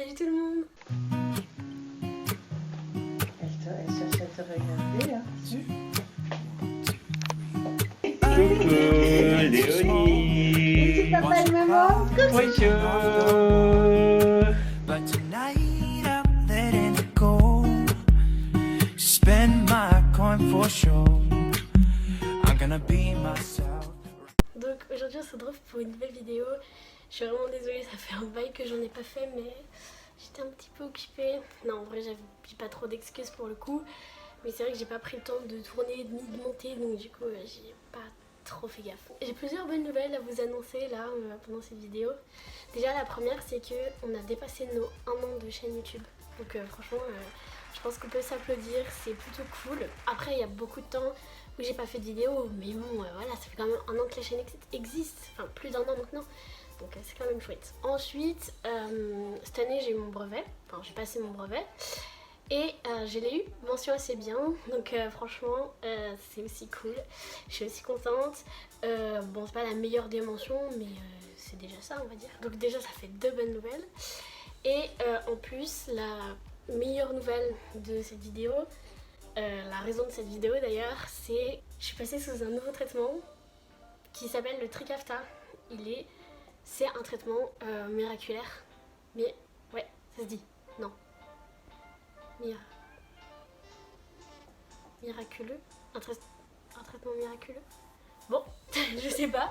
Salut tout le monde. Elle cherche à te regarder là. Coucou Léonie. Petit papa et maman. Bonjour. But tonight I'm letting it go. Spend my coin for sure. I'm gonna be myself. Donc aujourd'hui on se retrouve pour une nouvelle vidéo. Je suis vraiment désolée, ça fait un bail que j'en ai pas fait, mais j'étais un petit peu occupée. Non, en vrai j'ai pas trop d'excuses pour le coup, mais c'est vrai que j'ai pas pris le temps de tourner ni de monter, donc du coup j'ai pas trop fait gaffe. J'ai plusieurs bonnes nouvelles à vous annoncer là pendant cette vidéo. Déjà la première, c'est que on a dépassé nos 1 an de chaîne YouTube. Donc franchement je pense qu'on peut s'applaudir, c'est plutôt cool. Après il y a beaucoup de temps où j'ai pas fait de vidéo, mais bon voilà, ça fait quand même 1 an que la chaîne existe, enfin plus d'1 an maintenant. Donc c'est quand même chouette. Ensuite, cette année j'ai eu mon brevet, enfin j'ai passé mon brevet et je l'ai eu, mention assez bien, donc franchement c'est aussi cool, je suis aussi contente. Bon c'est pas la meilleure des mentions, mais c'est déjà ça on va dire. Donc déjà ça fait 2 bonnes nouvelles. Et en plus la meilleure nouvelle de cette vidéo, la raison de cette vidéo d'ailleurs, c'est je suis passée sous un nouveau traitement qui s'appelle le Trikafta. C'est un traitement miraculaire. Mais ouais, ça se dit. Non. Miraculeux. Un traitement miraculeux. Bon, je sais pas.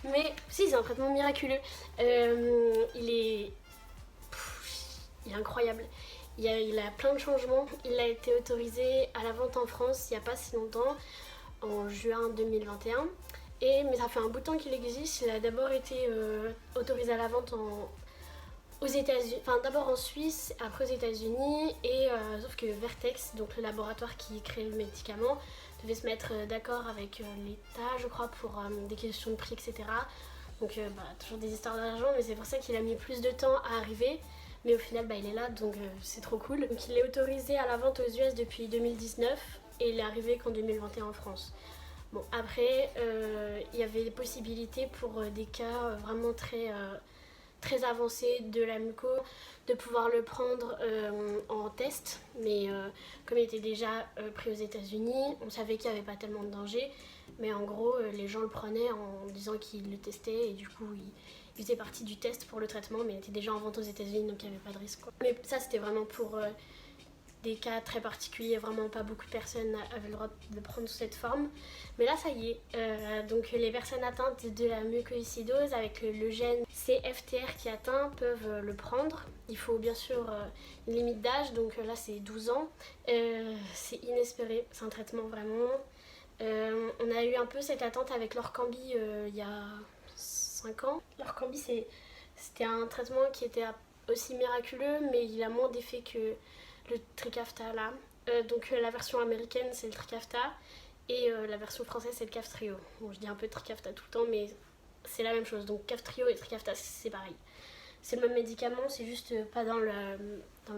Mais si, c'est un traitement miraculeux. Il est incroyable. Il a plein de changements. Il a été autorisé à la vente en France il n'y a pas si longtemps, en juin 2021. Mais ça fait un bout de temps qu'il existe. Il a d'abord été autorisé à la vente aux États-Unis, enfin d'abord en Suisse, après aux États-Unis, et sauf que Vertex, donc le laboratoire qui crée le médicament, devait se mettre d'accord avec l'État, je crois, pour des questions de prix, etc. Donc toujours des histoires d'argent, mais c'est pour ça qu'il a mis plus de temps à arriver. Mais au final, il est là, donc c'est trop cool. Donc il est autorisé à la vente aux US depuis 2019 et il est arrivé qu'en 2021 en France. Bon, après, il y avait des possibilités pour des cas vraiment très avancés de la muco, de pouvoir le prendre en test. Mais comme il était déjà pris aux États-Unis, on savait qu'il n'y avait pas tellement de danger. Mais en gros, les gens le prenaient en disant qu'ils le testaient et du coup, il faisait partie du test pour le traitement, mais il était déjà en vente aux États-Unis, donc il n'y avait pas de risque, quoi. Mais ça, c'était vraiment pour des cas très particuliers, vraiment pas beaucoup de personnes avaient le droit de prendre cette forme. Mais là ça y est, donc les personnes atteintes de la mucoviscidose avec le gène CFTR qui est atteint peuvent le prendre. Il faut bien sûr une limite d'âge, donc là c'est 12 ans. C'est inespéré, c'est un traitement vraiment. On a eu un peu cette attente avec l'Orkambi il y a 5 ans. L'Orkambi c'était un traitement qui était aussi miraculeux, mais il a moins d'effet que le Trikafta là. Donc la version américaine c'est le Trikafta et la version française c'est le Kaftrio. Bon, je dis un peu Trikafta tout le temps, mais c'est la même chose. Donc Kaftrio et Trikafta c'est pareil. C'est le même médicament, c'est juste pas dans le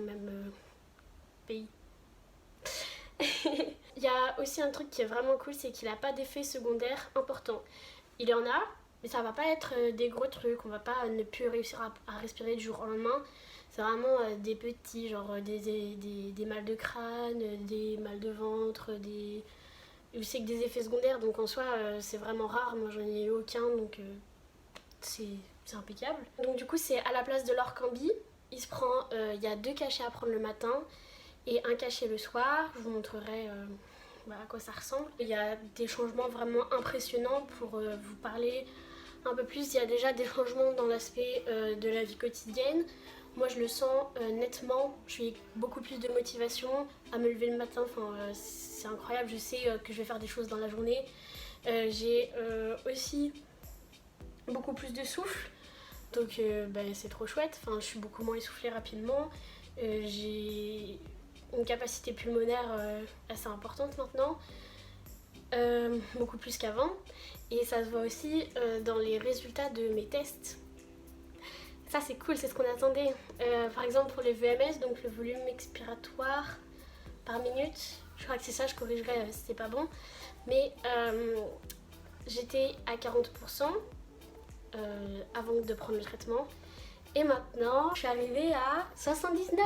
même pays. Il y a aussi un truc qui est vraiment cool, c'est qu'il n'a pas d'effet secondaire important. Il y en a, mais ça va pas être des gros trucs, on va pas ne plus réussir à respirer du jour au lendemain. C'est vraiment des petits, genre des mal de crâne, des mal de ventre, je sais que des effets secondaires, donc en soi c'est vraiment rare, moi j'en ai eu aucun, donc c'est impeccable. Donc du coup c'est à la place de l'Orkambi, il y a 2 cachets à prendre le matin et un cachet le soir. Je vous montrerai à quoi ça ressemble. Il y a des changements vraiment impressionnants pour vous parler un peu plus. Il y a déjà des changements dans l'aspect de la vie quotidienne. Moi je le sens nettement, j'ai beaucoup plus de motivation à me lever le matin, c'est incroyable, je sais que je vais faire des choses dans la journée. J'ai aussi beaucoup plus de souffle, donc c'est trop chouette, je suis beaucoup moins essoufflée rapidement. J'ai une capacité pulmonaire assez importante maintenant, beaucoup plus qu'avant, et ça se voit aussi dans les résultats de mes tests. Ça c'est cool, c'est ce qu'on attendait. Par exemple pour les VMS, donc le volume expiratoire par minute, je crois que c'est ça, je corrigerai si c'est pas bon. Mais j'étais à 40% avant de prendre le traitement. Et maintenant, je suis arrivée à 79.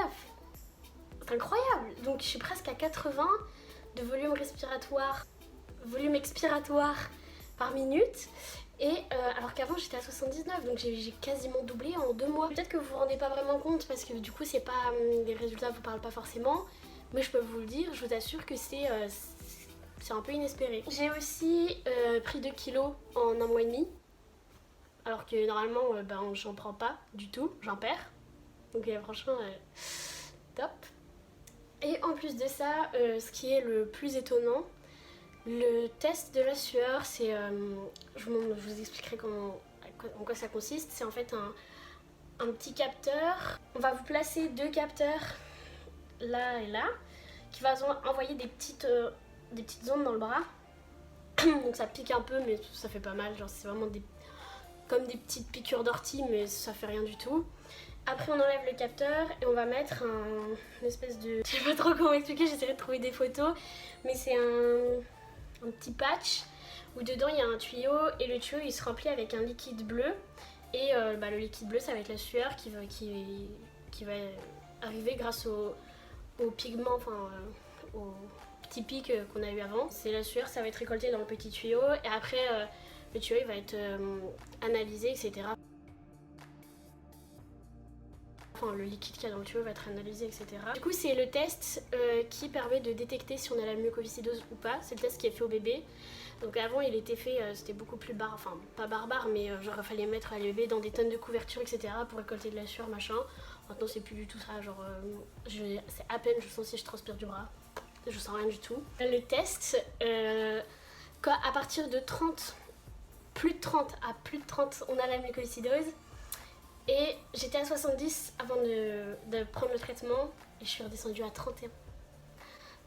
C'est incroyable. Donc je suis presque à 80 de volume expiratoire par minute. Et alors qu'avant j'étais à 79, donc j'ai quasiment doublé en 2 mois. Peut-être que vous vous rendez pas vraiment compte parce que du coup c'est pas les résultats vous parlent pas forcément, mais je peux vous le dire, je vous assure que c'est un peu inespéré. J'ai aussi pris 2 kilos en 1 mois et demi, alors que normalement j'en prends pas du tout, j'en perds. Donc franchement top. Et en plus de ça, ce qui est le plus étonnant, le test de la sueur, c'est, je vous expliquerai en quoi ça consiste. C'est en fait un petit capteur. On va vous placer 2 capteurs là et là, qui va envoyer des petites ondes dans le bras. Donc ça pique un peu, mais ça fait pas mal. Genre c'est vraiment comme des petites piqûres d'ortie, mais ça fait rien du tout. Après on enlève le capteur et on va mettre une espèce de... Je sais pas trop comment expliquer, j'essaierai de trouver des photos, mais c'est un petit patch où dedans il y a un tuyau et le tuyau il se remplit avec un liquide bleu et le liquide bleu ça va être la sueur qui va arriver grâce au pigment, enfin au petit pic qu'on a eu avant. C'est la sueur, ça va être récolté dans le petit tuyau et après le tuyau il va être analysé, etc. Enfin, le liquide qu'il y a dans le tuyau va être analysé, etc. Du coup, c'est le test qui permet de détecter si on a la mucoviscidose ou pas. C'est le test qui est fait au bébé. Donc avant, il était fait, c'était beaucoup plus enfin pas barbare, mais genre il fallait mettre le bébé dans des tonnes de couverture, etc. pour récolter de la sueur, machin. Maintenant, c'est plus du tout ça. Genre, c'est à peine je sens si je transpire du bras. Je sens rien du tout. Le test, à partir de 30, plus de 30 à plus de 30, on a la mucoviscidose. Et j'étais à 70 avant de prendre le traitement et je suis redescendue à 31.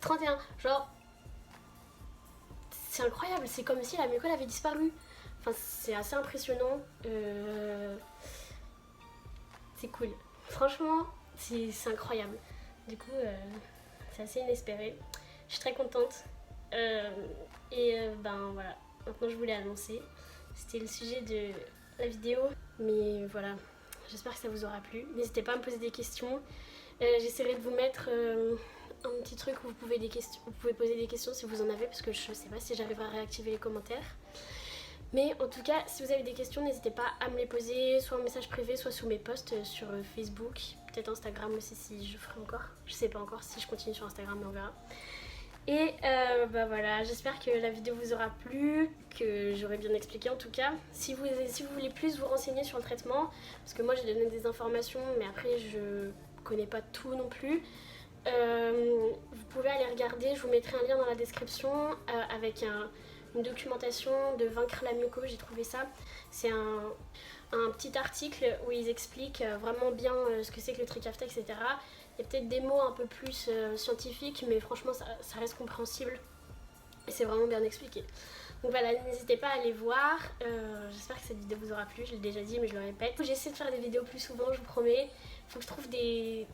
31, genre, c'est incroyable, c'est comme si la mucose avait disparu. Enfin, c'est assez impressionnant. C'est cool. Franchement, c'est incroyable. Du coup, c'est assez inespéré. Je suis très contente. Voilà, maintenant je voulais annoncer. C'était le sujet de la vidéo. Mais voilà. J'espère que ça vous aura plu. N'hésitez pas à me poser des questions. J'essaierai de vous mettre un petit truc où vous pouvez poser des questions si vous en avez, parce que je sais pas si j'arriverai à réactiver les commentaires. Mais en tout cas, si vous avez des questions, n'hésitez pas à me les poser, soit en message privé, soit sous mes posts sur Facebook. Peut-être Instagram aussi si je ferai encore. Je sais pas encore si je continue sur Instagram, mais on verra. Et voilà, j'espère que la vidéo vous aura plu, que j'aurai bien expliqué en tout cas. Si vous voulez plus vous renseigner sur le traitement, parce que moi j'ai donné des informations, mais après je connais pas tout non plus, vous pouvez aller regarder, je vous mettrai un lien dans la description avec une documentation de Vaincre la muco, j'ai trouvé ça. C'est un petit article où ils expliquent vraiment bien ce que c'est que le Trikafta, etc. Il y a peut-être des mots un peu plus scientifiques, mais franchement ça reste compréhensible et c'est vraiment bien expliqué. Donc voilà, n'hésitez pas à aller voir. J'espère que cette vidéo vous aura plu, je l'ai déjà dit mais je le répète. J'essaie de faire des vidéos plus souvent, je vous promets. Il faut que je trouve des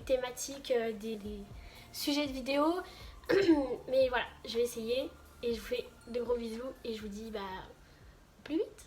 thématiques, des sujets de vidéos. Mais voilà, je vais essayer et je vous fais de gros bisous et je vous dis au plus vite.